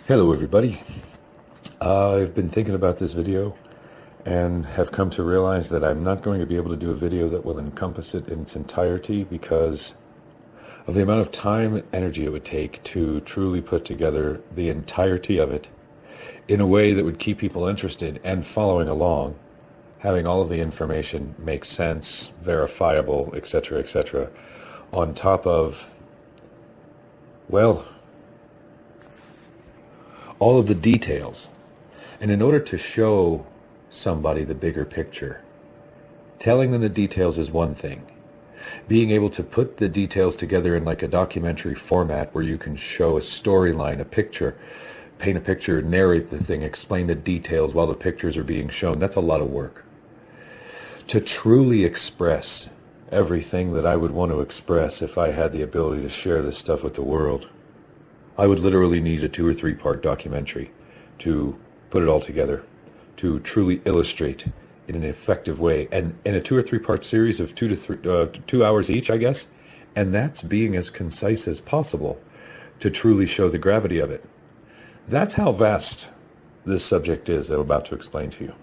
Hello everybody. I've been thinking about this video and have come to realize that I'm not going to be able to do a video that will encompass it in its entirety because of the amount of time and energy it would take to truly put together the entirety of it in a way that would keep people interested and following along, having all of the information make sense, verifiable, etc., on top of, well, all of the details. And in order to show somebody the bigger picture, telling them the details is one thing. Being able to put the details together in like a documentary format where you can show a storyline, a picture, paint a picture, narrate the thing, explain the details while the pictures are being shown, that's a lot of work. To truly express everything that I would want to express if I had the ability to share this stuff with the world, I would literally need a 2 or 3 part documentary to put it all together, to truly illustrate in an effective way, and in a 2 or 3 part series of 2 hours each, I guess, and that's being as concise as possible to truly show the gravity of it. That's how vast this subject is that I'm about to explain to you.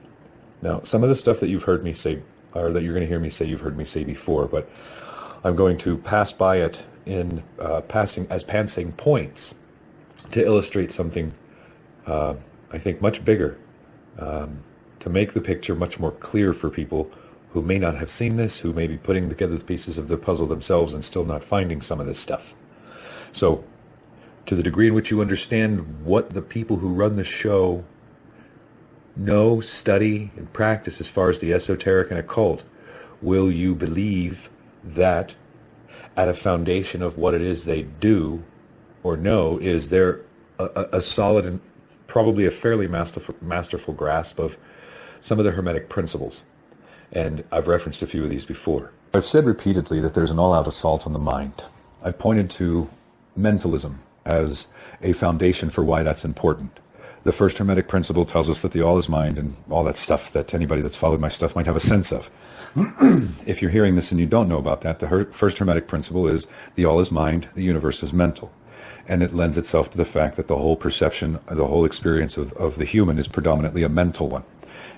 Now, some of the stuff that you've heard me say, or that you're going to hear me say, you've heard me say before, but I'm going to pass by it in passing points to illustrate something, I think, much bigger, to make the picture much more clear for people who may not have seen this, who may be putting together the pieces of the puzzle themselves and still not finding some of this stuff. So, to the degree in which you understand what the people who run the show know, study, and practice as far as the esoteric and occult, will you believe that at a foundation of what it is they do or know is there a solid and probably a fairly masterful grasp of some of the Hermetic principles. And I've referenced a few of these before. I've said repeatedly that there's an all-out assault on the mind. I pointed to mentalism as a foundation for why that's important. The first Hermetic principle tells us that the all is mind, and all that stuff that anybody that's followed my stuff might have a sense of. If you're hearing this and you don't know about that, the first Hermetic principle is the all is mind, the universe is mental. And it lends itself to the fact that the whole perception, the whole experience of the human is predominantly a mental one.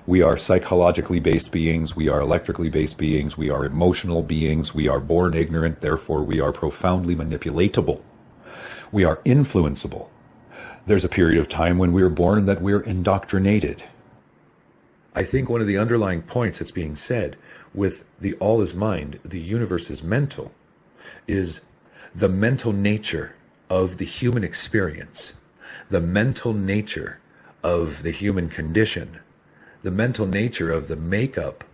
We are psychologically based beings, we are electrically based beings, we are emotional beings, we are born ignorant, therefore we are profoundly manipulatable. We are influenceable. There's a period of time when we are born that we're indoctrinated. I think one of the underlying points that's being said with the all is mind, the universe is mental, is the mental nature of the human experience, the mental nature of the human condition, the mental nature of the makeup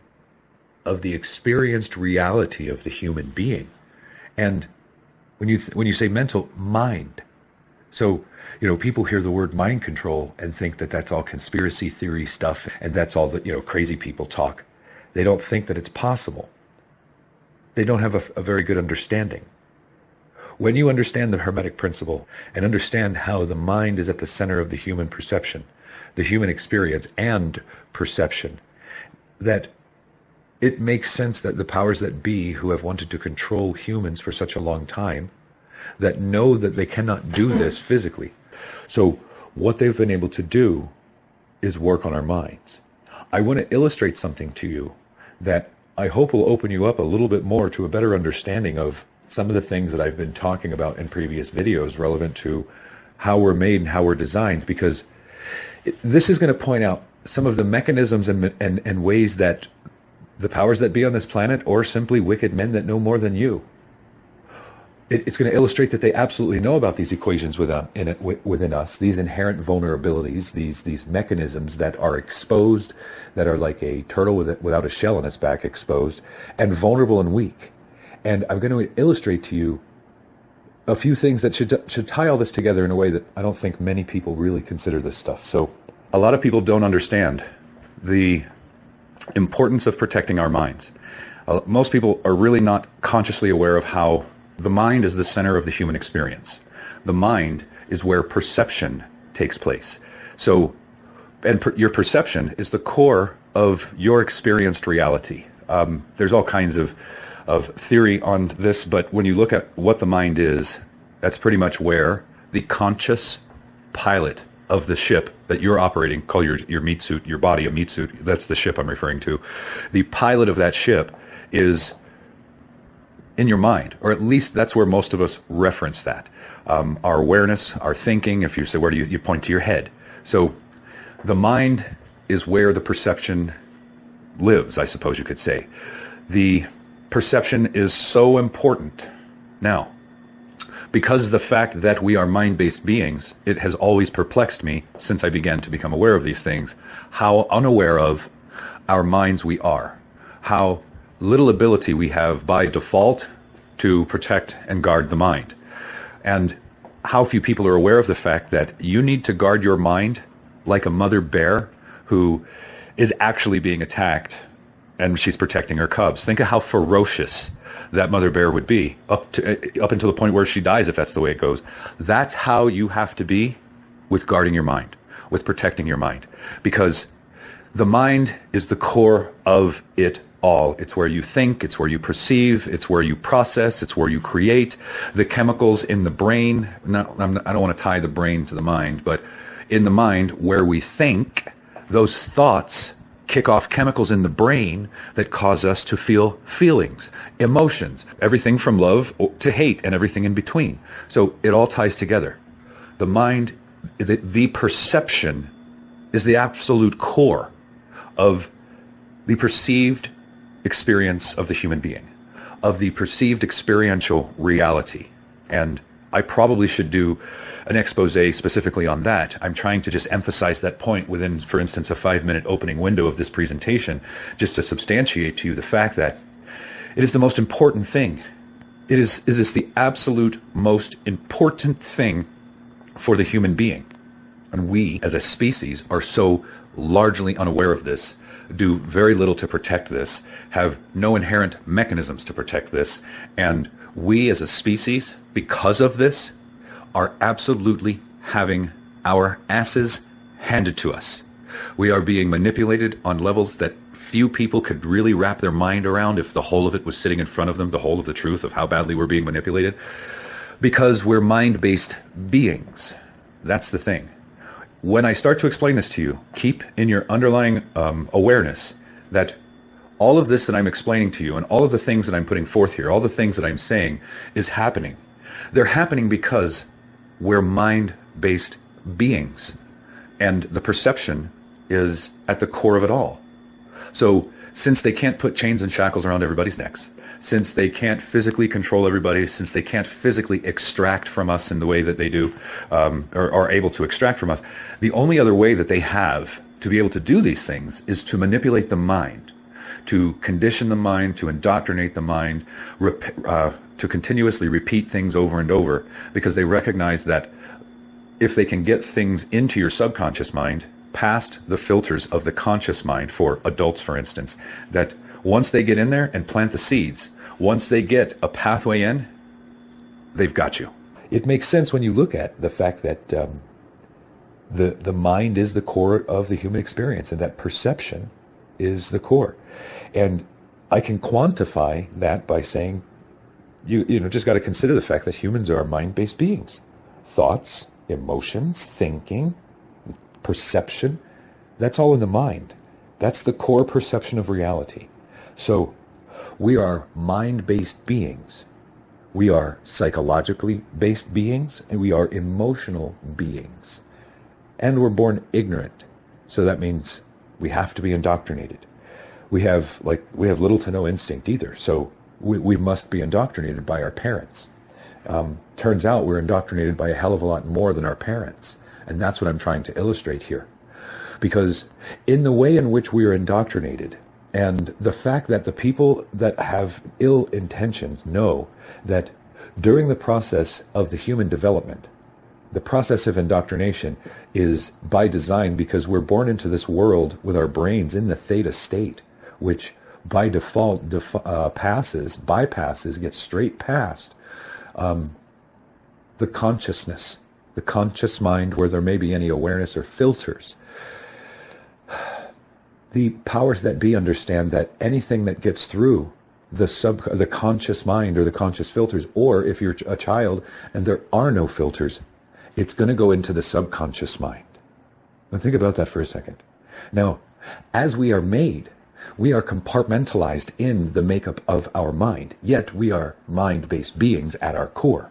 of the experienced reality of the human being. And when you say mental, mind. So, people hear the word mind control and think that that's all conspiracy theory stuff and that's all that, crazy people talk. They don't think that it's possible. They don't have a very good understanding. When you understand the Hermetic principle and understand how the mind is at the center of the human perception, the human experience and perception, that it makes sense that the powers that be who have wanted to control humans for such a long time, that know that they cannot do this physically. So what they've been able to do is work on our minds. I want to illustrate something to you that I hope will open you up a little bit more to a better understanding of some of the things that I've been talking about in previous videos relevant to how we're made and how we're designed, because this is going to point out some of the mechanisms and ways that the powers that be on this planet, or simply wicked men that know more than you, it's going to illustrate that they absolutely know about these equations within us, these inherent vulnerabilities, these mechanisms that are exposed, that are like a turtle without a shell on its back, exposed and vulnerable and weak. And I'm going to illustrate to you a few things that should tie all this together in a way that I don't think many people really consider this stuff. So a lot of people don't understand the importance of protecting our minds. Most people are really not consciously aware of how the mind is the center of the human experience. The mind is where perception takes place. So, your perception is the core of your experienced reality. There's all kinds of theory on this, but when you look at what the mind is, that's pretty much where the conscious pilot of the ship that you're operating, call your meat suit, your body a meat suit, that's the ship I'm referring to. The pilot of that ship is in your mind, or at least that's where most of us reference that. Our awareness, our thinking, if you say, where do you point to your head. So the mind is where the perception lives, I suppose you could say. The perception is so important. Now, because the fact that we are mind-based beings, it has always perplexed me since I began to become aware of these things, how unaware of our minds we are, how little ability we have by default to protect and guard the mind, and how few people are aware of the fact that you need to guard your mind like a mother bear who is actually being attacked and she's protecting her cubs. Think of how ferocious that mother bear would be up until the point where she dies, if that's the way it goes. That's how you have to be with guarding your mind, with protecting your mind, because the mind is the core of it all. It's where you think, it's where you perceive, it's where you process, it's where you create. The chemicals in the brain, I don't want to tie the brain to the mind, but in the mind where we think, those thoughts kick off chemicals in the brain that cause us to feel feelings, emotions, everything from love to hate and everything in between. So it all ties together. The mind, the perception is the absolute core of the perceived experience of the human being, of the perceived experiential reality. And I probably should do an expose specifically on that. I'm trying to just emphasize that point within, for instance, a 5-minute opening window of this presentation, just to substantiate to you the fact that it is the most important thing. It is the absolute most important thing for the human being. And we, as a species, are so largely unaware of this, do very little to protect this, have no inherent mechanisms to protect this, and we as a species, because of this, are absolutely having our asses handed to us. We are being manipulated on levels that few people could really wrap their mind around if the whole of it was sitting in front of them, the whole of the truth of how badly we're being manipulated, because we're mind-based beings. That's the thing. When I start to explain this to you, keep in your underlying awareness that all of this that I'm explaining to you and all of the things that I'm putting forth here, all the things that I'm saying is happening. They're happening because we're mind-based beings, and the perception is at the core of it all. So since they can't put chains and shackles around everybody's necks, since they can't physically control everybody, since they can't physically extract from us in the way that they do, or are able to extract from us, the only other way that they have to be able to do these things is to manipulate the mind, to condition the mind, to indoctrinate the mind, to continuously repeat things over and over, because they recognize that if they can get things into your subconscious mind, past the filters of the conscious mind, for adults, for instance, that once they get in there and plant the seeds, once they get a pathway in, they've got you. It makes sense when you look at the fact that the mind is the core of the human experience, and that perception is the core. And I can quantify that by saying, you just got to consider the fact that humans are mind-based beings. Thoughts, emotions, thinking, perception, that's all in the mind. That's the core perception of reality. So we are mind-based beings. We are psychologically based beings, and we are emotional beings. And we're born ignorant. So that means we have to be indoctrinated. We have little to no instinct either. So we must be indoctrinated by our parents. Turns out we're indoctrinated by a hell of a lot more than our parents. And that's what I'm trying to illustrate here. Because in the way in which we are indoctrinated, and the fact that the people that have ill intentions know that during the process of the human development, the process of indoctrination is by design, because we're born into this world with our brains in the theta state, which by default bypasses, gets straight past the consciousness, the conscious mind, where there may be any awareness or filters. The powers that be understand that anything that gets through the conscious mind or the conscious filters, or if you're a child and there are no filters, it's going to go into the subconscious mind. Now think about that for a second. Now, as we are made, we are compartmentalized in the makeup of our mind, yet we are mind-based beings at our core.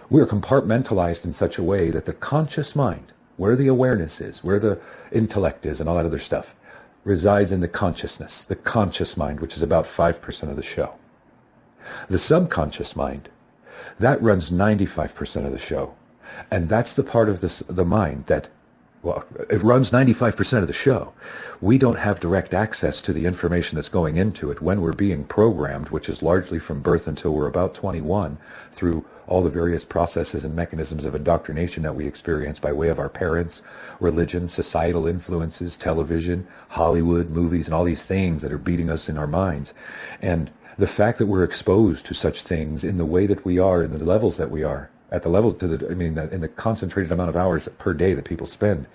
We are compartmentalized in such a way that the conscious mind, where the awareness is, where the intellect is, and all that other stuff, resides in the consciousness, the conscious mind, which is about 5% of the show. The subconscious mind, that runs 95% of the show. And that's the part of the mind that, well, it runs 95% of the show. We don't have direct access to the information that's going into it when we're being programmed, which is largely from birth until we're about 21, through all the various processes and mechanisms of indoctrination that we experience by way of our parents, religion, societal influences, television, Hollywood, movies, and all these things that are beating us in our minds. And the fact that we're exposed to such things in the way that we are, in the levels that we are, at the level in the concentrated amount of hours per day that people spend,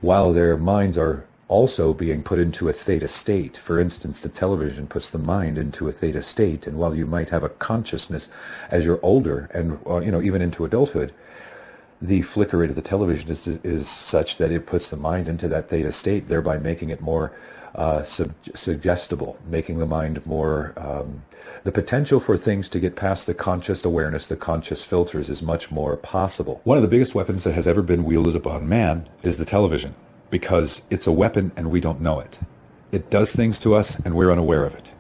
while their minds are also being put into a theta state. For instance, the television puts the mind into a theta state, and while you might have a consciousness as you're older and even into adulthood, the flicker rate of the television is such that it puts the mind into that theta state, thereby making it more suggestible, making the mind more, the potential for things to get past the conscious awareness, the conscious filters, is much more possible. One of the biggest weapons that has ever been wielded upon man is the television, because it's a weapon and we don't know it. It does things to us and we're unaware of it.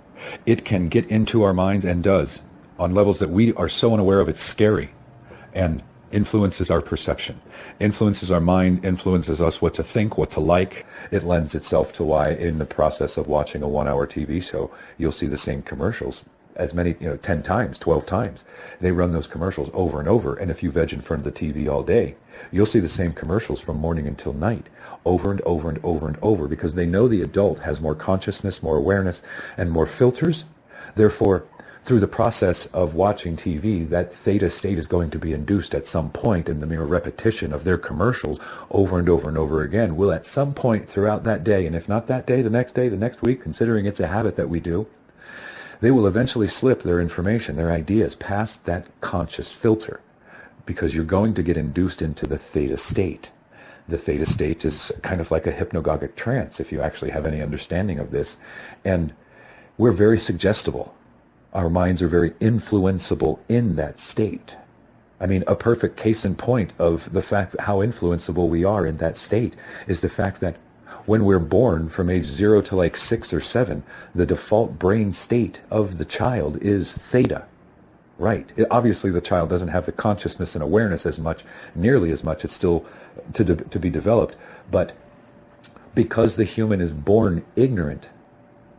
It can get into our minds, and does, on levels that we are so unaware of it's scary, and influences our perception, influences our mind, influences us what to think, what to like. It lends itself to why in the process of watching a 1-hour TV show, you'll see the same commercials as many, 10 times, 12 times. They run those commercials over and over. And if you veg in front of the TV all day, you'll see the same commercials from morning until night, over and over and over and over, because they know the adult has more consciousness, more awareness, and more filters. Therefore, through the process of watching TV, that theta state is going to be induced at some point, and the mere repetition of their commercials over and over and over again will at some point throughout that day, and if not that day, the next week, considering it's a habit that we do, they will eventually slip their information, their ideas, past that conscious filter, because you're going to get induced into the theta state. The theta state is kind of like a hypnagogic trance, if you actually have any understanding of this, and we're very suggestible. Our minds are very influenceable in that state. I mean, a perfect case in point of the fact that how influenceable we are in that state is the fact that when we're born from age 0 to like 6 or 7, the default brain state of the child is theta. Right. Obviously, the child doesn't have the consciousness and awareness nearly as much. It's still to be developed. But because the human is born ignorant,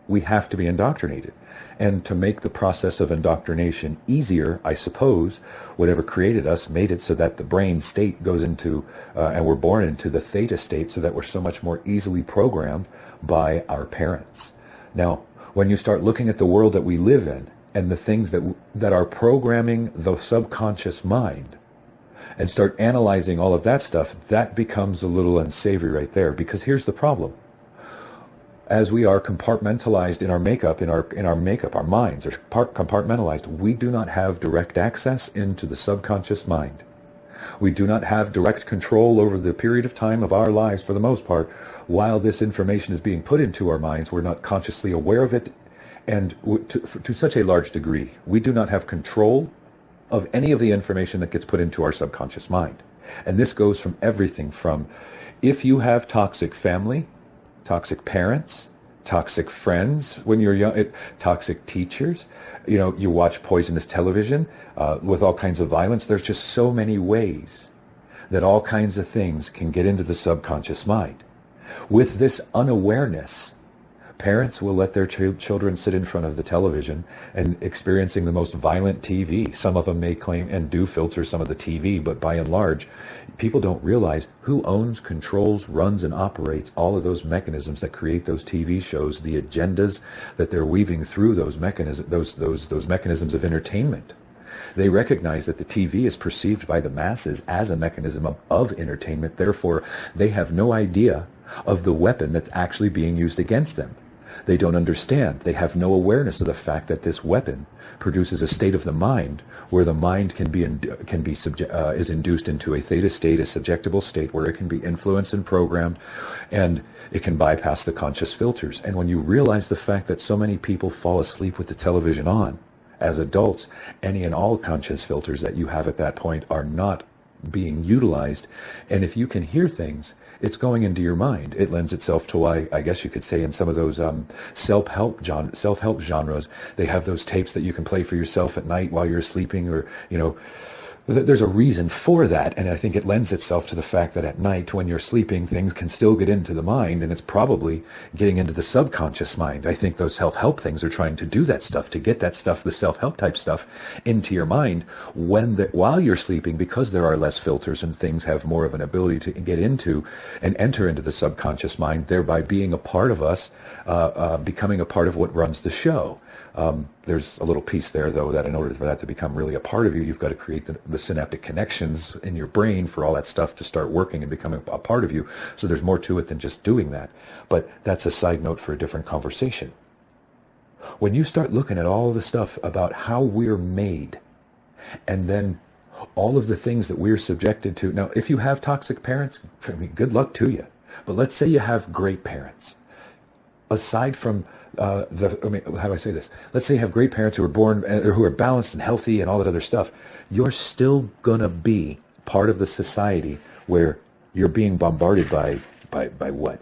we have to be indoctrinated. And to make the process of indoctrination easier, I suppose, whatever created us made it so that the brain state goes into, and we're born into the theta state, so that we're so much more easily programmed by our parents. Now, when you start looking at the world that we live in, and the things that are programming the subconscious mind, and start analyzing all of that stuff, that becomes a little unsavory right there. Because here's the problem. As we are compartmentalized in our makeup, our minds are compartmentalized, we do not have direct access into the subconscious mind. We do not have direct control over the period of time of our lives, for the most part. While this information is being put into our minds, we're not consciously aware of it, and to such a large degree, we do not have control of any of the information that gets put into our subconscious mind. And this goes from everything from, if you have toxic family, toxic parents, toxic friends when you're young, toxic teachers, you watch poisonous television with all kinds of violence. There's just so many ways that all kinds of things can get into the subconscious mind. With this unawareness, parents will let their children sit in front of the television and experiencing the most violent TV. Some of them may claim and do filter some of the TV, but by and large, people don't realize who owns, controls, runs, and operates all of those mechanisms that create those TV shows, the agendas that they're weaving through those mechanisms, those mechanisms of entertainment. They recognize that the TV is perceived by the masses as a mechanism of entertainment. Therefore, they have no idea of the weapon that's actually being used against them. They don't understand. They have no awareness of the fact that this weapon produces a state of the mind where the mind is induced into a theta state, a subjectable state where it can be influenced and programmed, and it can bypass the conscious filters. And when you realize the fact that so many people fall asleep with the television on, as adults, any and all conscious filters that you have at that point are not being utilized. And if you can hear things, it's going into your mind. It lends itself to why, I guess you could say, in some of those self-help genres, they have those tapes that you can play for yourself at night while you're sleeping, or, there's a reason for that. And I think it lends itself to the fact that at night when you're sleeping, things can still get into the mind, and it's probably getting into the subconscious mind. I think those self-help things are trying to do that stuff, to get that stuff, the self-help type stuff, into your mind while you're sleeping, because there are less filters and things have more of an ability to get into and enter into the subconscious mind, thereby being a part of us, becoming a part of what runs the show. There's a little piece there, though, that in order for that to become really a part of you, you've got to create the synaptic connections in your brain for all that stuff to start working and becoming a part of you. So there's more to it than just doing that. But that's a side note for a different conversation. When you start looking at all the stuff about how we're made, and then all of the things that we're subjected to. Now, if you have toxic parents, good luck to you. But let's say you have great parents. Aside from how do I say this? Let's say you have great parents who are born, who are balanced and healthy and all that other stuff. You're still gonna be part of the society where you're being bombarded by what?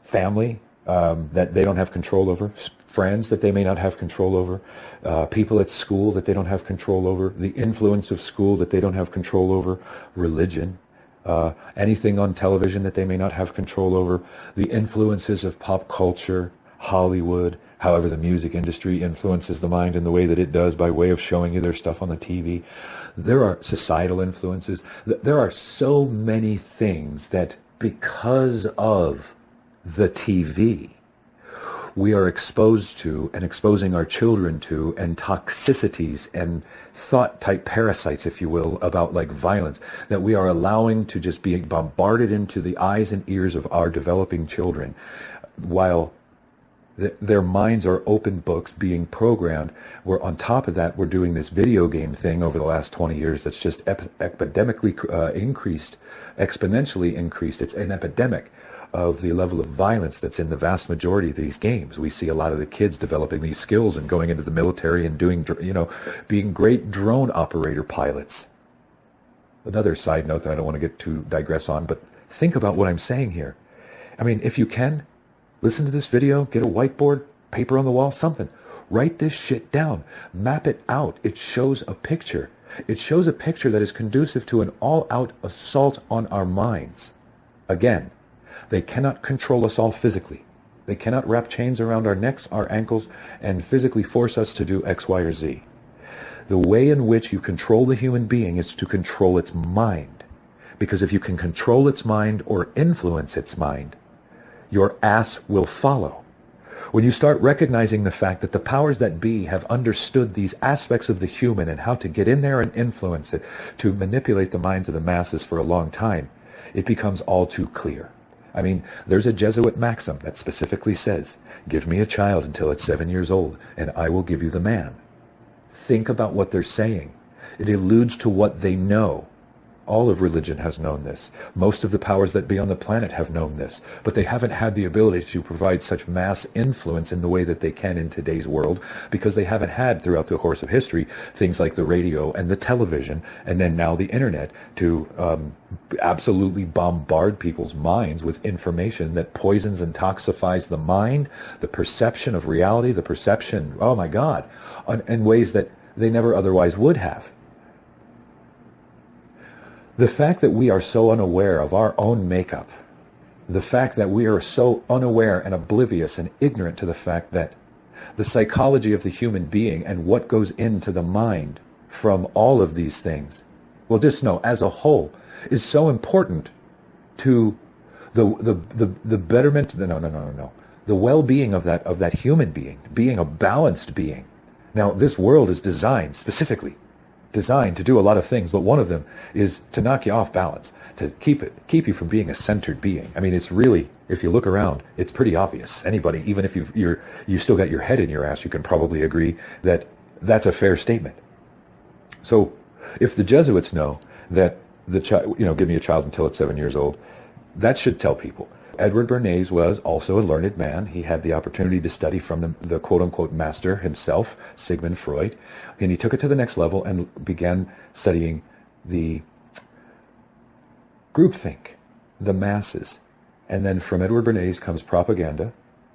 Family that they don't have control over, friends that they may not have control over, people at school that they don't have control over, the influence of school that they don't have control over, religion. Anything on television that they may not have control over, the influences of pop culture, Hollywood, however the music industry influences the mind in the way that it does by way of showing you their stuff on the TV. There are societal influences. There are so many things that because of the TV, we are exposed to and exposing our children to, and toxicities and thought-type parasites, if you will, about like violence, that we are allowing to just be bombarded into the eyes and ears of our developing children, while their minds are open books being programmed. Where on top of that, we're doing this video game thing over the last 20 years that's just exponentially increased. It's an epidemic of the level of violence that's in the vast majority of these games. We see a lot of the kids developing these skills and going into the military and doing, being great drone operator pilots. Another side note that I don't want to get to digress on, but think about what I'm saying here. I mean, if you can, listen to this video, get a whiteboard, paper on the wall, something. Write this shit down. Map it out. It shows a picture. It shows a picture that is conducive to an all-out assault on our minds. Again, they cannot control us all physically. They cannot wrap chains around our necks, our ankles, and physically force us to do X, Y, or Z. The way in which you control the human being is to control its mind. Because if you can control its mind or influence its mind, your ass will follow. When you start recognizing the fact that the powers that be have understood these aspects of the human and how to get in there and influence it to manipulate the minds of the masses for a long time, it becomes all too clear. I mean, there's a Jesuit maxim that specifically says, "Give me a child until it's 7 years old, and I will give you the man." Think about what they're saying. It alludes to what they know. All of religion has known this. Most of the powers that be on the planet have known this, but they haven't had the ability to provide such mass influence in the way that they can in today's world, because they haven't had throughout the course of history things like the radio and the television, and then now the internet, to absolutely bombard people's minds with information that poisons and toxifies the mind, the perception of reality, the perception, oh my God, in ways that they never otherwise would have. The fact that we are so unaware of our own makeup, the fact that we are so unaware and oblivious and ignorant to the fact that the psychology of the human being and what goes into the mind from all of these things, well, just know, as a whole, is so important to the betterment, the well-being of that human being a balanced being. Now, this world is designed specifically designed to do a lot of things, but one of them is to knock you off balance, to keep you from being a centered being. I mean, it's really, if you look around, it's pretty obvious. Anybody, even if you still got your head in your ass, you can probably agree that that's a fair statement. So if the Jesuits know that the child, give me a child until it's 7 years old, that should tell people. Edward Bernays was also a learned man. He had the opportunity to study from the quote-unquote master himself, Sigmund Freud, and he took it to the next level and began studying the groupthink, the masses. And then from Edward Bernays comes propaganda,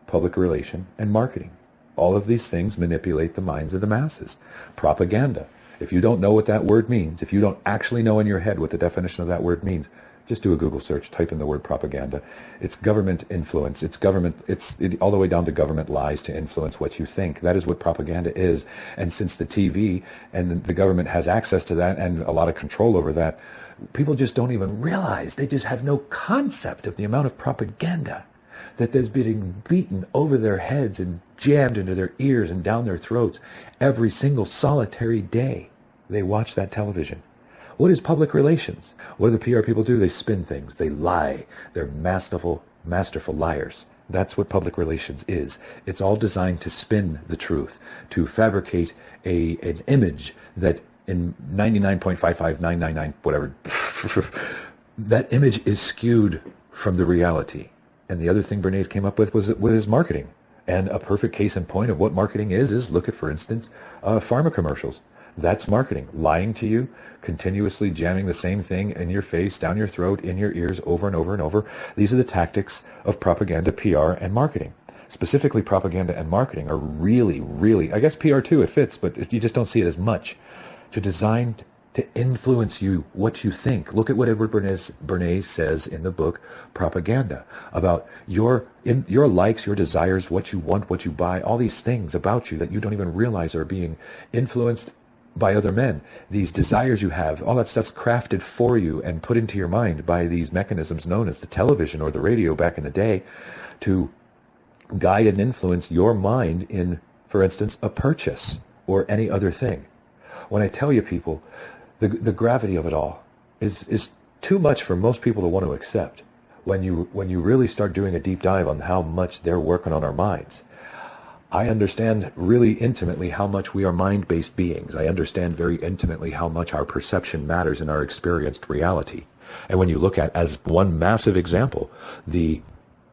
public relation, and marketing. All of these things manipulate the minds of the masses. Propaganda. If you don't know what that word means, if you don't actually know in your head what the definition of that word means, just do a Google search, type in the word propaganda. It's government influence. It's all the way down to government lies to influence what you think. That is what propaganda is. And since the TV and the government has access to that and a lot of control over that, people just don't even realize. They just have no concept of the amount of propaganda that is being beaten over their heads and jammed into their ears and down their throats every single solitary day they watch that television. What is public relations? What do the PR people do? They spin things. They lie. They're masterful liars. That's what public relations is. It's all designed to spin the truth, to fabricate an image that in 99.55999, whatever, that image is skewed from the reality. And the other thing Bernays came up with was his marketing. And a perfect case in point of what marketing is look at, for instance, pharma commercials. That's marketing. Lying to you, continuously jamming the same thing in your face, down your throat, in your ears, over and over and over. These are the tactics of propaganda, PR, and marketing. Specifically, propaganda and marketing are really, really, I guess PR too, it fits, but you just don't see it as much. They're designed to influence you, what you think. Look at what Edward Bernays says in the book Propaganda, about your likes, your desires, what you want, what you buy, all these things about you that you don't even realize are being influenced by other men. These desires you have, all that stuff's crafted for you and put into your mind by these mechanisms known as the television or the radio back in the day to guide and influence your mind in, for instance, a purchase or any other thing. When I tell you, people, the gravity of it all is too much for most people to want to accept. When you really start doing a deep dive on how much they're working on our minds, I understand really intimately how much we are mind-based beings. I understand very intimately how much our perception matters in our experienced reality. And when you look at, as one massive example, the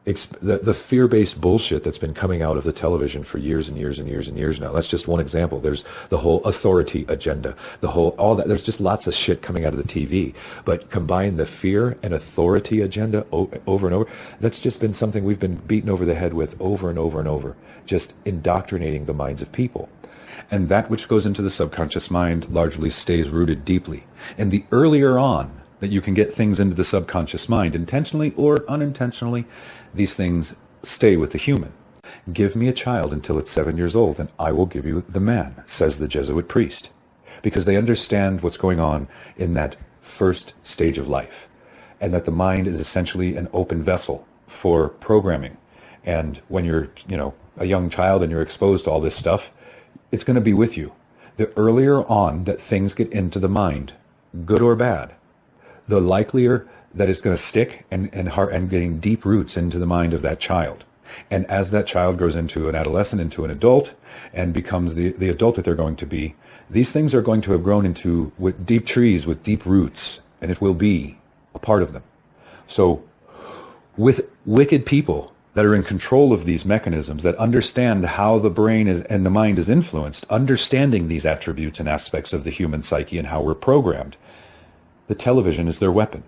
fear-based bullshit that's been coming out of the television for years and years and years and years now. That's just one example. There's the whole authority agenda, all that. There's just lots of shit coming out of the TV. But combine the fear and authority agenda over and over. That's just been something we've been beaten over the head with over and over and over, just indoctrinating the minds of people. And that which goes into the subconscious mind largely stays rooted deeply. And the earlier on that you can get things into the subconscious mind, intentionally or unintentionally, these things stay with the human. Give me a child until it's 7 years old, and I will give you the man, says the Jesuit priest. Because they understand what's going on in that first stage of life, and that the mind is essentially an open vessel for programming. And when you're, a young child and you're exposed to all this stuff, it's going to be with you. The earlier on that things get into the mind, good or bad, the likelier that it's going to stick and getting deep roots into the mind of that child. And as that child grows into an adolescent, into an adult, and becomes the adult that they're going to be, these things are going to have grown into with deep trees with deep roots, and it will be a part of them. So with wicked people that are in control of these mechanisms, that understand how the brain is and the mind is influenced, understanding these attributes and aspects of the human psyche and how we're programmed, the television is their weapon.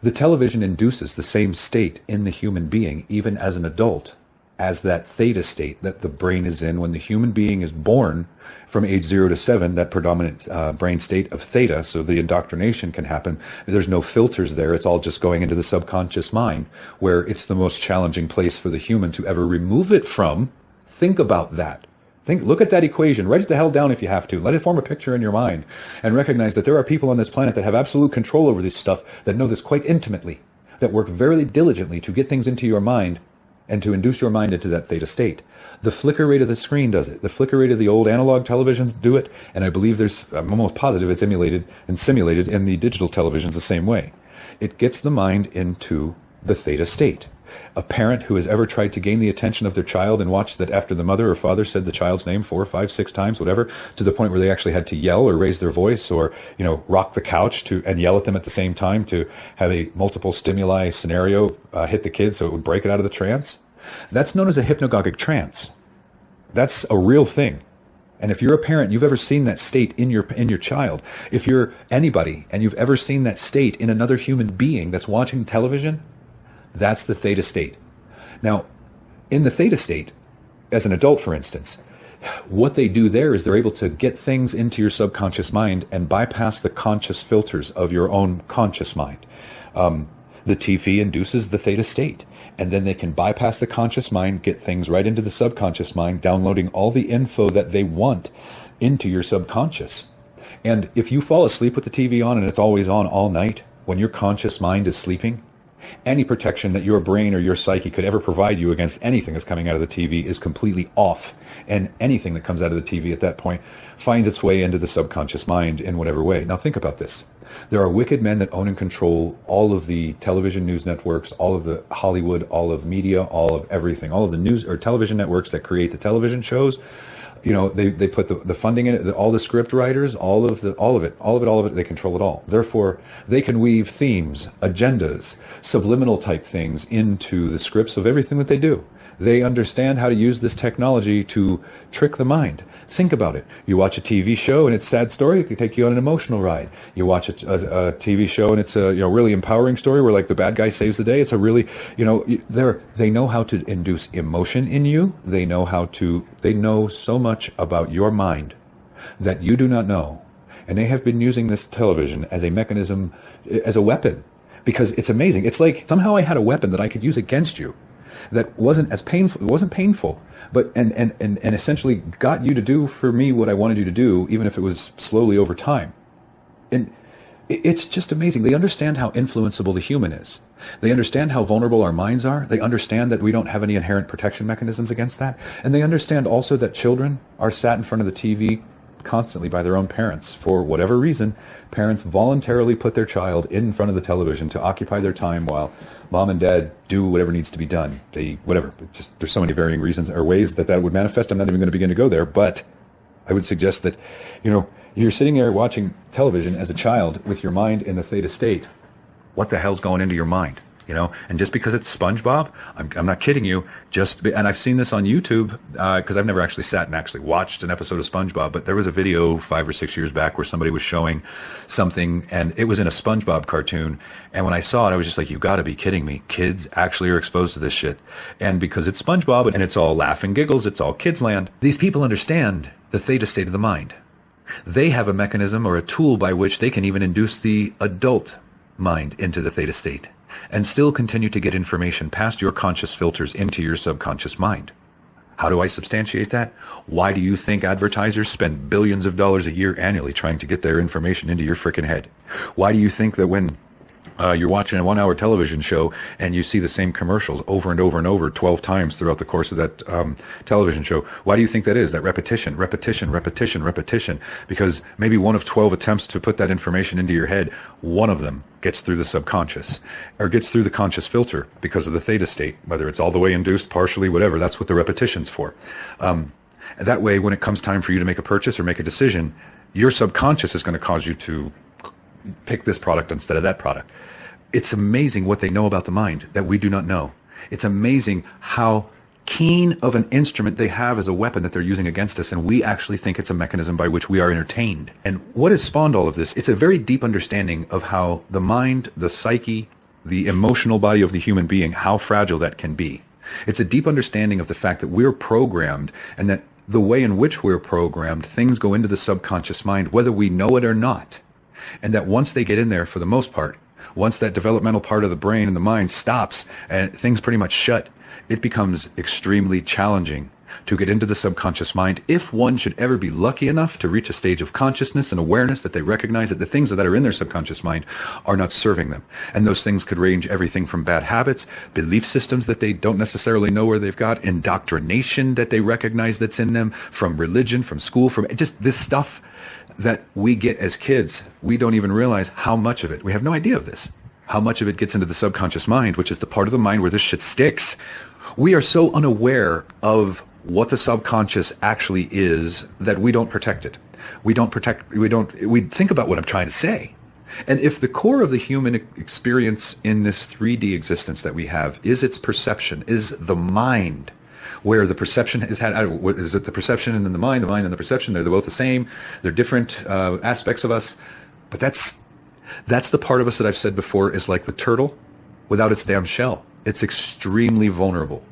The television induces the same state in the human being, even as an adult, as that theta state that the brain is in when the human being is born from age 0 to 7, that predominant brain state of theta, so the indoctrination can happen. There's no filters there. It's all just going into the subconscious mind, where it's the most challenging place for the human to ever remove it from. Think about that. Look at that equation. Write it the hell down if you have to. Let it form a picture in your mind and recognize that there are people on this planet that have absolute control over this stuff, that know this quite intimately, that work very diligently to get things into your mind and to induce your mind into that theta state. The flicker rate of the screen does it. The flicker rate of the old analog televisions do it, and I believe I'm almost positive it's emulated and simulated in the digital televisions the same way. It gets the mind into the theta state. A parent who has ever tried to gain the attention of their child and watched that after the mother or father said the child's name 4, 5, 6 times, whatever, to the point where they actually had to yell or raise their voice or, rock the couch and yell at them at the same time to have a multiple stimuli scenario hit the kid so it would break it out of the trance. That's known as a hypnagogic trance. That's a real thing. And if you're a parent, you've ever seen that state in your child. If you're anybody and you've ever seen that state in another human being that's watching television, that's the theta state. Now, in the theta state, as an adult, for instance, what they do there is they're able to get things into your subconscious mind and bypass the conscious filters of your own conscious mind. The TV induces the theta state, and then they can bypass the conscious mind, get things right into the subconscious mind, downloading all the info that they want into your subconscious. And if you fall asleep with the TV on and it's always on all night, when your conscious mind is sleeping, any protection that your brain or your psyche could ever provide you against anything that's coming out of the TV is completely off. And anything that comes out of the TV at that point finds its way into the subconscious mind in whatever way. Now think about this. There are wicked men that own and control all of the television news networks, all of the Hollywood, all of media, all of everything, all of the news or television networks that create the television shows. They put the funding in it, all the script writers, all of it, they control it all. Therefore, they can weave themes, agendas, subliminal type things into the scripts of everything that they do. They understand how to use this technology to trick the mind. Think about it. You watch a TV show and it's a sad story, it can take you on an emotional ride. You watch a TV show and it's a really empowering story where like the bad guy saves the day. It's a really, they know how to induce emotion in you. They know so much about your mind that you do not know. And they have been using this television as a mechanism, as a weapon, because it's amazing. It's like somehow I had a weapon that I could use against you that wasn't as painful. It wasn't painful, but and essentially got you to do for me what I wanted you to do, even if it was slowly over time. And it's just amazing. They understand how influenceable the human is. They understand how vulnerable our minds are. They understand that we don't have any inherent protection mechanisms against that. And they understand also that children are sat in front of the TV constantly by their own parents. For whatever reason, parents voluntarily put their child in front of the television to occupy their time while mom and dad do whatever needs to be done. There's so many varying reasons or ways that would manifest. I'm not even going to begin to go there, but I would suggest that, you're sitting there watching television as a child with your mind in the theta state. What the hell's going into your mind? And just because it's SpongeBob, I'm not kidding you. And I've seen this on YouTube because I've never actually sat and actually watched an episode of SpongeBob. But there was a video 5 or 6 years back where somebody was showing something, and it was in a SpongeBob cartoon. And when I saw it, I was just like, "You got to be kidding me! Kids actually are exposed to this shit." And because it's SpongeBob and it's all laugh and giggles, it's all kids land. These people understand the theta state of the mind. They have a mechanism or a tool by which they can even induce the adult mind into the theta state and still continue to get information past your conscious filters into your subconscious mind. How do I substantiate that? Why do you think advertisers spend billions of dollars a year annually trying to get their information into your frickin' head? Why do you think that when you're watching a 1-hour television show and you see the same commercials over and over and over 12 times throughout the course of that television show? Why do you think that is? That repetition. Because maybe one of 12 attempts to put that information into your head, one of them gets through the subconscious or gets through the conscious filter because of the theta state, whether it's all the way induced, partially, whatever. That's what the repetition's for. That way, when it comes time for you to make a purchase or make a decision, your subconscious is going to cause you to pick this product instead of that product. It's amazing what they know about the mind that we do not know. It's amazing how keen of an instrument they have as a weapon that they're using against us, and we actually think it's a mechanism by which we are entertained. And what has spawned all of this? It's a very deep understanding of how the mind, the psyche, the emotional body of the human being, how fragile that can be. It's a deep understanding of the fact that we're programmed, and that the way in which we're programmed, things go into the subconscious mind, whether we know it or not. And that once they get in there, for the most part, once that developmental part of the brain and the mind stops and things pretty much shut, it becomes extremely challenging to get into the subconscious mind if one should ever be lucky enough to reach a stage of consciousness and awareness that they recognize that the things that are in their subconscious mind are not serving them. And those things could range everything from bad habits, belief systems that they don't necessarily know where they've got, indoctrination that they recognize that's in them, from religion, from school, from just this stuff that we get as kids. We don't even realize how much of it. We have no idea of this. How much of it gets into the subconscious mind, which is the part of the mind where this shit sticks. We are so unaware of what the subconscious actually is that we don't protect it. We think about what I'm trying to say. And if the core of the human experience in this 3D existence that we have is its perception, is the mind, where the perception is had, is it the perception and then the mind and the perception, they're both the same, they're different aspects of us, but that's the part of us that I've said before is like the turtle without its damn shell. It's extremely vulnerable.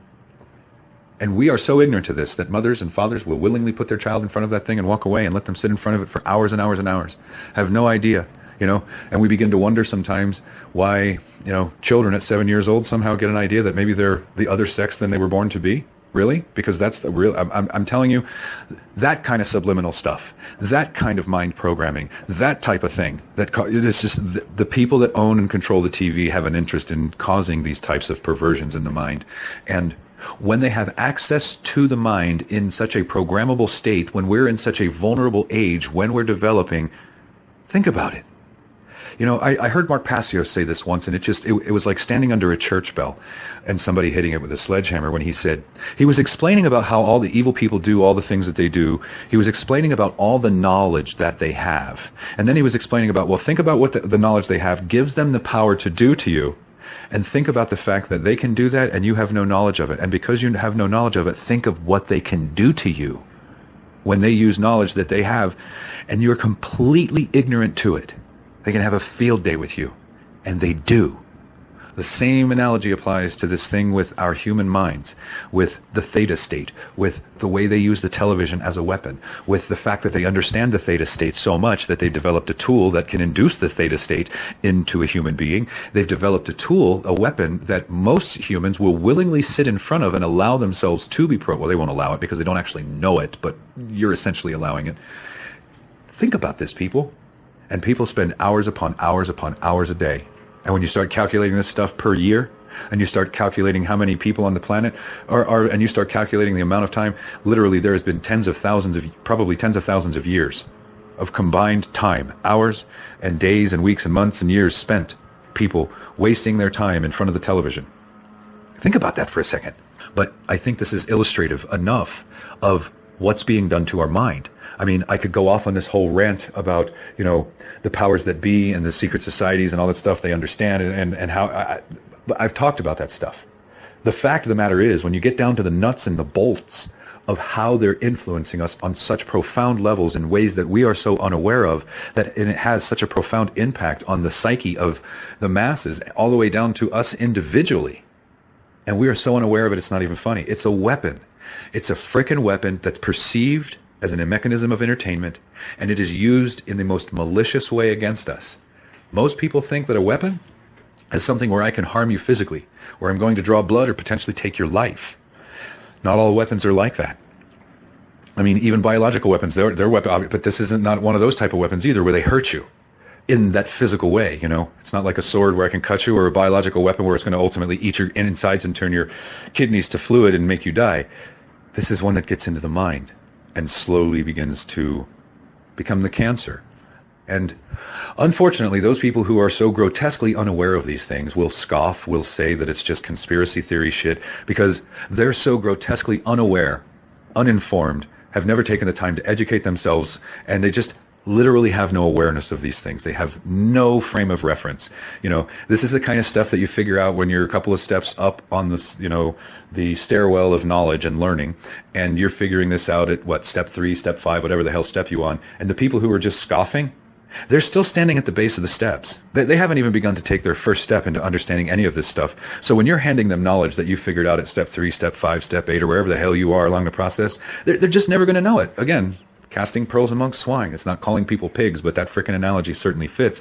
And we are so ignorant to this that mothers and fathers will willingly put their child in front of that thing and walk away and let them sit in front of it for hours and hours and hours. Have no idea, and we begin to wonder sometimes why, children at 7 years old somehow get an idea that maybe they're the other sex than they were born to be. Really? Because that's the real, I'm telling you, that kind of subliminal stuff, that kind of mind programming, that type of thing, it's just the people that own and control the TV have an interest in causing these types of perversions in the mind. And when they have access to the mind in such a programmable state, when we're in such a vulnerable age, when we're developing, think about it. I heard Mark Passio say this once, and it was like standing under a church bell and somebody hitting it with a sledgehammer when he was explaining about how all the evil people do all the things that they do. He was explaining about all the knowledge that they have. And then he was explaining about, well, think about what the knowledge they have gives them the power to do to you. And think about the fact that they can do that and you have no knowledge of it. And because you have no knowledge of it, think of what they can do to you when they use knowledge that they have and you're completely ignorant to it. They can have a field day with you, and they do. The same analogy applies to this thing with our human minds, with the theta state, with the way they use the television as a weapon, with the fact that they understand the theta state so much that they developed a tool that can induce the theta state into a human being. They've developed a tool, a weapon, that most humans will willingly sit in front of and allow themselves to be well, they won't allow it because they don't actually know it, but you're essentially allowing it. Think about this, people. And people spend hours upon hours a day. And when you start calculating this stuff per year, and you start calculating how many people on the planet and you start calculating the amount of time, literally there has been probably tens of thousands of years of combined time, hours and days and weeks and months and years spent, people wasting their time in front of the television. Think about that for a second. But I think this is illustrative enough of what's being done to our mind. I mean, I could go off on this whole rant about, the powers that be and the secret societies and all that stuff they understand and how I've talked about that stuff. The fact of the matter is, when you get down to the nuts and the bolts of how they're influencing us on such profound levels in ways that we are so unaware of, and it has such a profound impact on the psyche of the masses, all the way down to us individually. And we are so unaware of it, it's not even funny. It's a weapon. It's a frickin' weapon that's perceived as a mechanism of entertainment, and it is used in the most malicious way against us. Most people think that a weapon is something where I can harm you physically, where I'm going to draw blood or potentially take your life. Not all weapons are like that. I mean, even biological weapons, they're weapon, but this isn't not one of those type of weapons either, where they hurt you in that physical way. It's not like a sword where I can cut you, or a biological weapon where it's going to ultimately eat your insides and turn your kidneys to fluid and make you die. This is one that gets into the mind and slowly begins to become the cancer. And unfortunately, those people who are so grotesquely unaware of these things will scoff, will say that it's just conspiracy theory shit, because they're so grotesquely unaware, uninformed, have never taken the time to educate themselves, and they just literally have no awareness of these things. They have no frame of reference. This is the kind of stuff that you figure out when you're a couple of steps up on this, the stairwell of knowledge and learning, and you're figuring this out at step 3, step 5, whatever the hell step you on. And the people who are just scoffing, they're still standing at the base of the steps. They haven't even begun to take their first step into understanding any of this stuff. So when you're handing them knowledge that you figured out at step 3, step 5, step 8, or wherever the hell you are along the process, they're just never going to know it. Again, casting pearls amongst swine. It's not calling people pigs, but that frickin' analogy certainly fits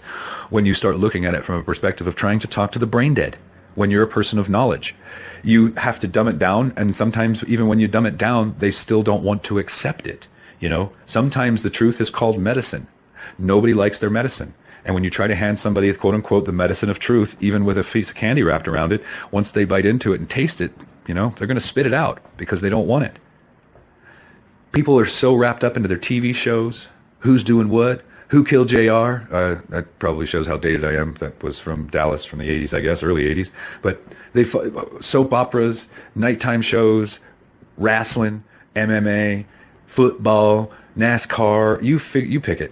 when you start looking at it from a perspective of trying to talk to the brain dead. when you're a person of knowledge. You have to dumb it down, and sometimes even when you dumb it down, they still don't want to accept it. Sometimes the truth is called medicine. Nobody likes their medicine. And when you try to hand somebody, quote unquote, the medicine of truth, even with a piece of candy wrapped around it, once they bite into it and taste it, they're going to spit it out because they don't want it. People are so wrapped up into their TV shows. Who's doing what? Who killed JR? That probably shows how dated I am. That was from Dallas from the 80s, I guess, early 80s. But soap operas, nighttime shows, wrestling, MMA, football, NASCAR, you pick it,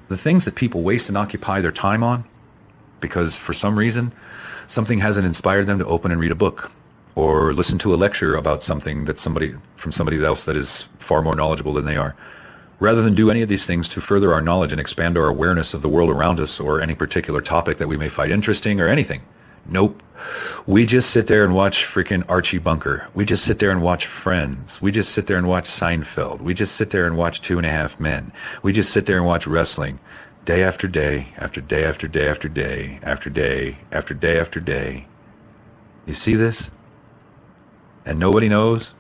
The things that people waste and occupy their time on because for some reason something hasn't inspired them to open and read a book or listen to a lecture about something that somebody else that is far more knowledgeable than they are. Rather than do any of these things to further our knowledge and expand our awareness of the world around us or any particular topic that we may find interesting or anything. Nope. We just sit there and watch freaking Archie Bunker. We just sit there and watch Friends. We just sit there and watch Seinfeld. We just sit there and watch 2.5 Men. We just sit there and watch wrestling day after day, after day, after day, after day, after day, after day, after day. You see this? And nobody knows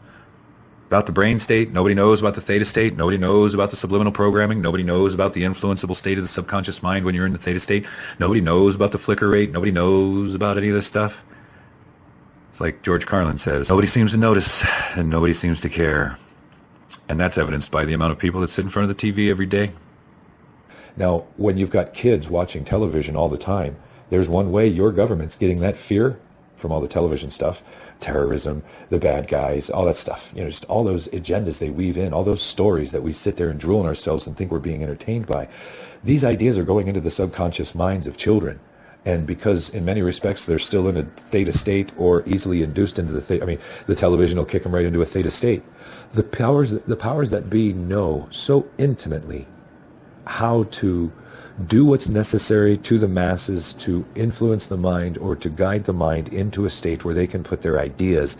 about the brain state. Nobody knows about the theta state. Nobody knows about the subliminal programming. Nobody knows about the influenceable state of the subconscious mind when you're in the theta state. Nobody knows about the flicker rate. Nobody knows about any of this stuff. It's like George Carlin says, nobody seems to notice and nobody seems to care. And that's evidenced by the amount of people that sit in front of the TV every day. Now, when you've got kids watching television all the time, there's one way your government's getting that fear from all the television stuff. Terrorism, the bad guys, all that stuff, just all those agendas they weave in, all those stories that we sit there and drool on ourselves and think we're being entertained by. These ideas are going into the subconscious minds of children. And because in many respects they're still in a theta state or easily induced into the theta, the television will kick them right into a theta state. The powers that be know so intimately how to do what's necessary to the masses to influence the mind or to guide the mind into a state where they can put their ideas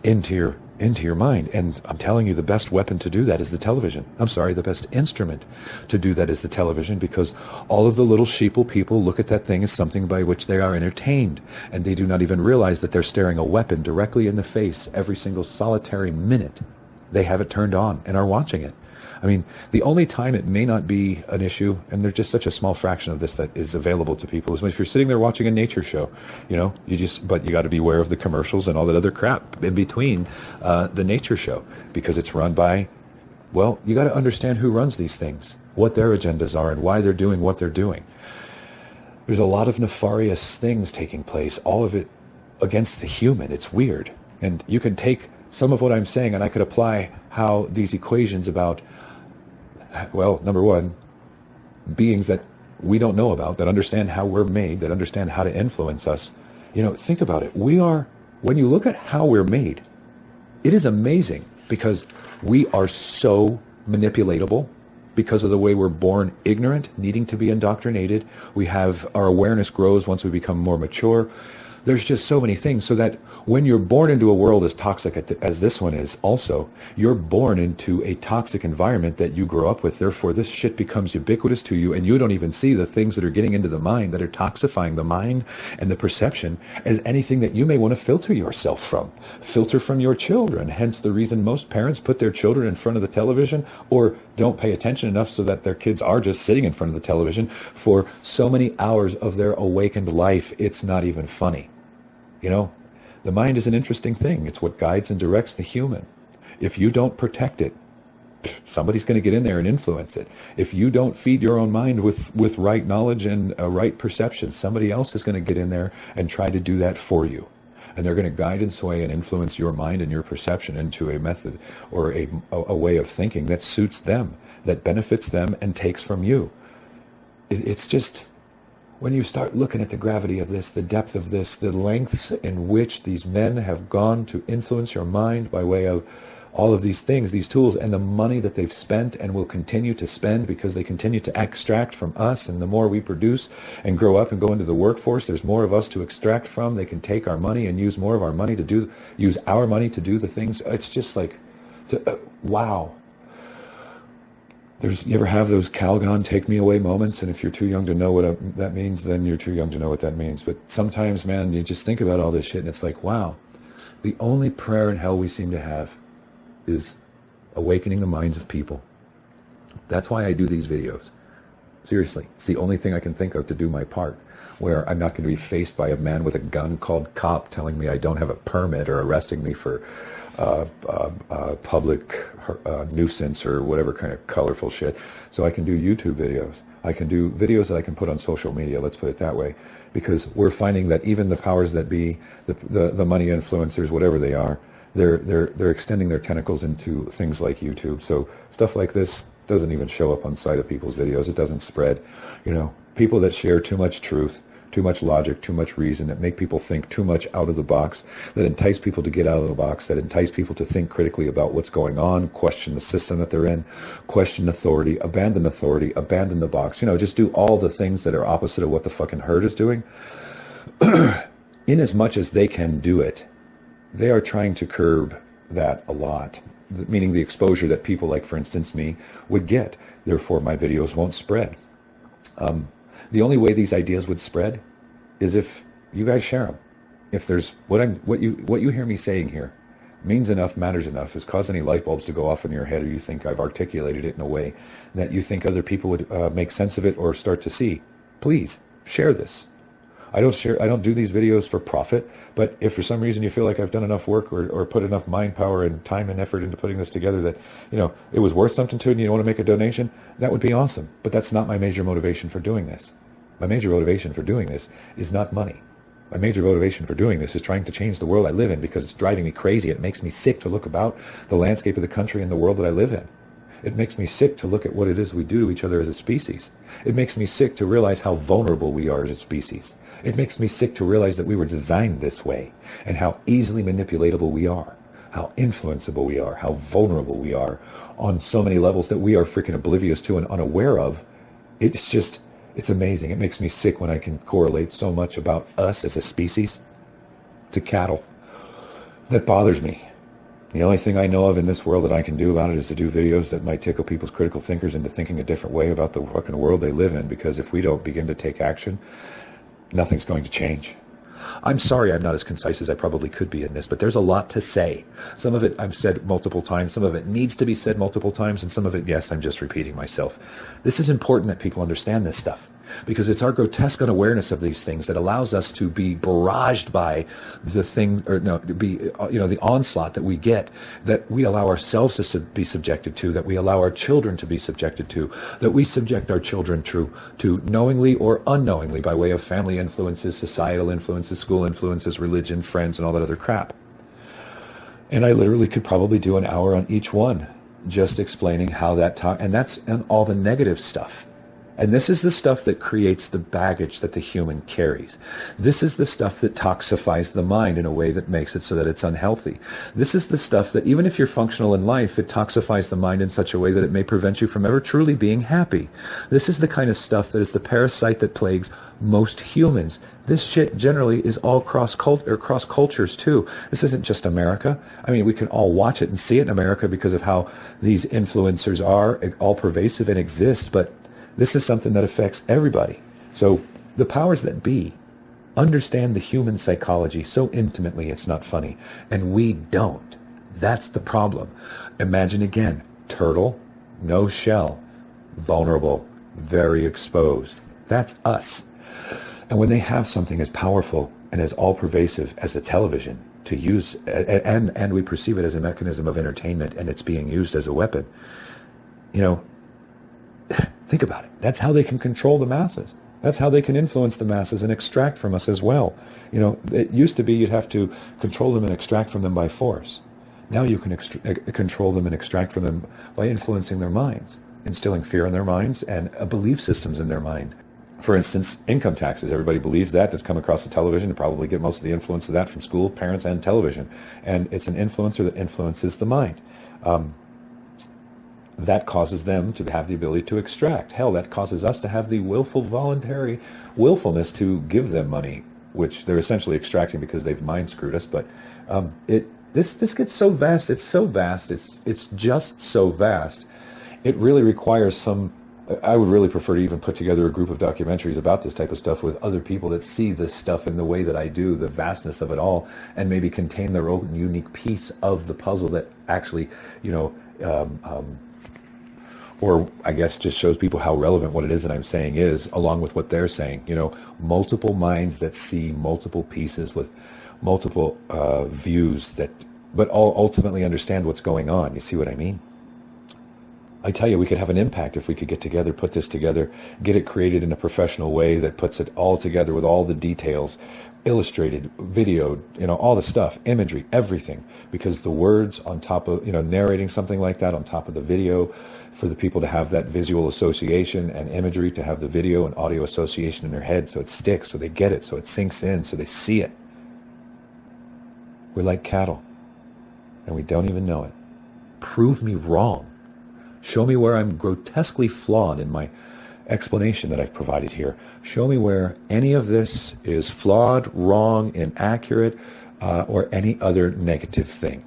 into your mind. And I'm telling you, the best weapon to do that is the television. The best instrument to do that is the television, because all of the little sheeple people look at that thing as something by which they are entertained, and they do not even realize that they're staring a weapon directly in the face every single solitary minute they have it turned on and are watching it. The only time it may not be an issue, and there's just such a small fraction of this that is available to people, is if you're sitting there watching a nature show, but you got to be aware of the commercials and all that other crap in between the nature show, because it's run by, you got to understand who runs these things, what their agendas are, and why they're doing what they're doing. There's a lot of nefarious things taking place, all of it against the human. It's weird. And you can take some of what I'm saying and I could apply how these equations about, number one, beings that we don't know about, that understand how we're made, that understand how to influence us. Think about it. When you look at how we're made, it is amazing, because we are so manipulatable because of the way we're born ignorant, needing to be indoctrinated. Our awareness grows once we become more mature. There's just so many things, so that when you're born into a world as toxic as this one is, also, you're born into a toxic environment that you grow up with. Therefore, this shit becomes ubiquitous to you, and you don't even see the things that are getting into the mind, that are toxifying the mind and the perception, as anything that you may want to filter yourself from. Filter from your children. Hence the reason most parents put their children in front of the television, or don't pay attention enough so that their kids are just sitting in front of the television for so many hours of their awakened life. It's not even funny. The mind is an interesting thing. It's what guides and directs the human. If you don't protect it, somebody's going to get in there and influence it. If you don't feed your own mind with right knowledge and a right perception, somebody else is going to get in there and try to do that for you. And they're going to guide and sway and influence your mind and your perception into a method or a way of thinking that suits them, that benefits them and takes from you. It's just, when you start looking at the gravity of this, the depth of this, the lengths in which these men have gone to influence your mind by way of all of these things, these tools, and the money that they've spent and will continue to spend, because they continue to extract from us, and the more we produce and grow up and go into the workforce, there's more of us to extract from. They can take our money and use more of our money to use our money to do the things. It's just like, wow. You ever have those Calgon take me away moments? And if you're too young to know what that means, then you're too young to know what that means. But sometimes, man, you just think about all this shit and it's like, wow, the only prayer in hell we seem to have is awakening the minds of people. That's why I do these videos. Seriously, it's the only thing I can think of to do my part, where I'm not going to be faced by a man with a gun called cop telling me I don't have a permit or arresting me for public nuisance or whatever kind of colorful shit. So I can do YouTube videos. I can do videos that I can put on social media, let's put it that way, because we're finding that even the powers that be, the money influencers, whatever they are, they're extending their tentacles into things like YouTube. So stuff like this doesn't even show up on sight of people's videos. It doesn't spread. You know, people that share too much truth, too much logic, too much reason, that make people think too much out of the box, that entice people to get out of the box, that entice people to think critically about what's going on, question the system that they're in, question authority, abandon the box, you know, just do all the things that are opposite of what the fucking herd is doing. In as much as they can do it, they are trying to curb that a lot, meaning the exposure that people like, for instance, me would get. Therefore, my videos won't spread. The only way these ideas would spread is if you guys share them. If there's what you hear me saying here means enough, matters enough, has caused any light bulbs to go off in your head, or you think I've articulated it in a way that you think other people would make sense of it or start to see, please share this. I don't do these videos for profit, but if for some reason you feel like I've done enough work or put enough mind power and time and effort into putting this together that, you know, it was worth something to it and you want to make a donation, that would be awesome. But that's not my major motivation for doing this. My major motivation for doing this is not money. My major motivation for doing this is trying to change the world I live in, because it's driving me crazy. It makes me sick to look about the landscape of the country and the world that I live in. It makes me sick to look at what it is we do to each other as a species. It makes me sick to realize how vulnerable we are as a species. It makes me sick to realize that we were designed this way, and how easily manipulatable we are, how influenceable we are, how vulnerable we are on so many levels that we are freaking oblivious to and unaware of. It's amazing. It makes me sick when I can correlate so much about us as a species to cattle. That bothers me. The only thing I know of in this world that I can do about it is to do videos that might tickle people's critical thinkers into thinking a different way about the fucking world they live in, because if we don't begin to take action, nothing's going to change. I'm sorry I'm not as concise as I probably could be in this, but there's a lot to say. Some of it I've said multiple times, some of it needs to be said multiple times, and some of it, yes, I'm just repeating myself. This is important that people understand this stuff, because it's our grotesque unawareness of these things that allows us to be barraged by the thing, or no, to be, the onslaught that we get, that we allow ourselves to be subjected to, that we allow our children to be subjected to, that we subject our children to knowingly or unknowingly by way of family influences, societal influences, school influences, religion, friends, and all that other crap. And I literally could probably do an hour on each one, just explaining how and all the negative stuff. And this is the stuff that creates the baggage that the human carries. This is the stuff that toxifies the mind in a way that makes it so that it's unhealthy. This is the stuff that, even if you're functional in life, it toxifies the mind in such a way that it may prevent you from ever truly being happy. This is the kind of stuff that is the parasite that plagues most humans. This shit generally is all cross cultures too. This isn't just America. I mean, we can all watch it and see it in America because of how these influencers are all pervasive and exist, but this is something that affects everybody. So the powers that be understand the human psychology so intimately it's not funny. And we don't. That's the problem. Imagine again, turtle, no shell, vulnerable, very exposed. That's us. And when they have something as powerful and as all-pervasive as the television to use, and we perceive it as a mechanism of entertainment, and it's being used as a weapon, think about it. That's how they can control the masses. That's how they can influence the masses and extract from us as well. It used to be you'd have to control them and extract from them by force. Now you can control them and extract from them by influencing their minds, instilling fear in their minds and belief systems in their mind. For instance, income taxes. Everybody believes that. That's come across the television. You probably get most of the influence of that from school, parents, and television. And it's an influencer that influences the mind. That causes them to have the ability to extract. Hell, that causes us to have the voluntary willfulness to give them money, which they're essentially extracting because they've mind screwed us. But this gets so vast. It's so vast. It's just so vast. it really requires some. I would really prefer to even put together a group of documentaries about this type of stuff with other people that see this stuff in the way that I do, the vastness of it all, and maybe contain their own unique piece of the puzzle that actually, or I guess just shows people how relevant what it is that I'm saying is, along with what they're saying. Multiple minds that see multiple pieces with multiple views but all ultimately understand what's going on. You see what I mean? I tell you, we could have an impact if we could get together, put this together, get it created in a professional way that puts it all together with all the details, illustrated, videoed, all the stuff, imagery, everything. Because the words on top of, narrating something like that on top of the video, for the people to have that visual association, and imagery to have the video and audio association in their head, so it sticks, so they get it, so it sinks in, so they see it. We're like cattle, and we don't even know it. Prove me wrong. Show me where I'm grotesquely flawed in my explanation that I've provided here. Show me where any of this is flawed, wrong, inaccurate, or any other negative thing.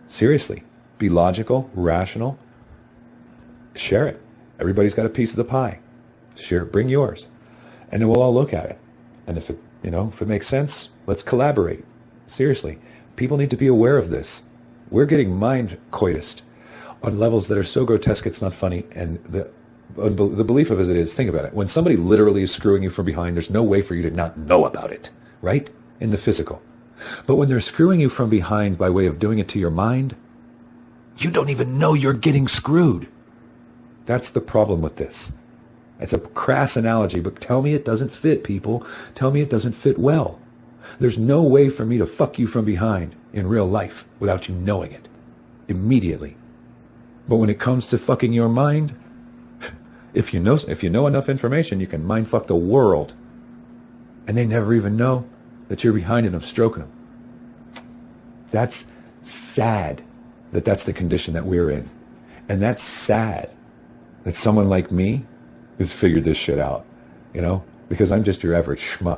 Seriously, be logical, rational, share it. Everybody's got a piece of the pie. Share it, bring yours, and then we'll all look at it. And if it makes sense, let's collaborate. Seriously, people need to be aware of this. We're getting mind coitused on levels that are so grotesque it's not funny. And the belief of it is, think about it. When somebody literally is screwing you from behind, there's no way for you to not know about it, right? In the physical. But when they're screwing you from behind by way of doing it to your mind, you don't even know you're getting screwed. That's the problem with this. It's a crass analogy, but tell me it doesn't fit, people. Tell me it doesn't fit well. There's no way for me to fuck you from behind in real life without you knowing it immediately. But when it comes to fucking your mind, if you know enough information, you can mind fuck the world. And they never even know that you're behind them, stroking them. That's sad that that's the condition that we're in. And that's sad that someone like me has figured this shit out, because I'm just your average schmuck.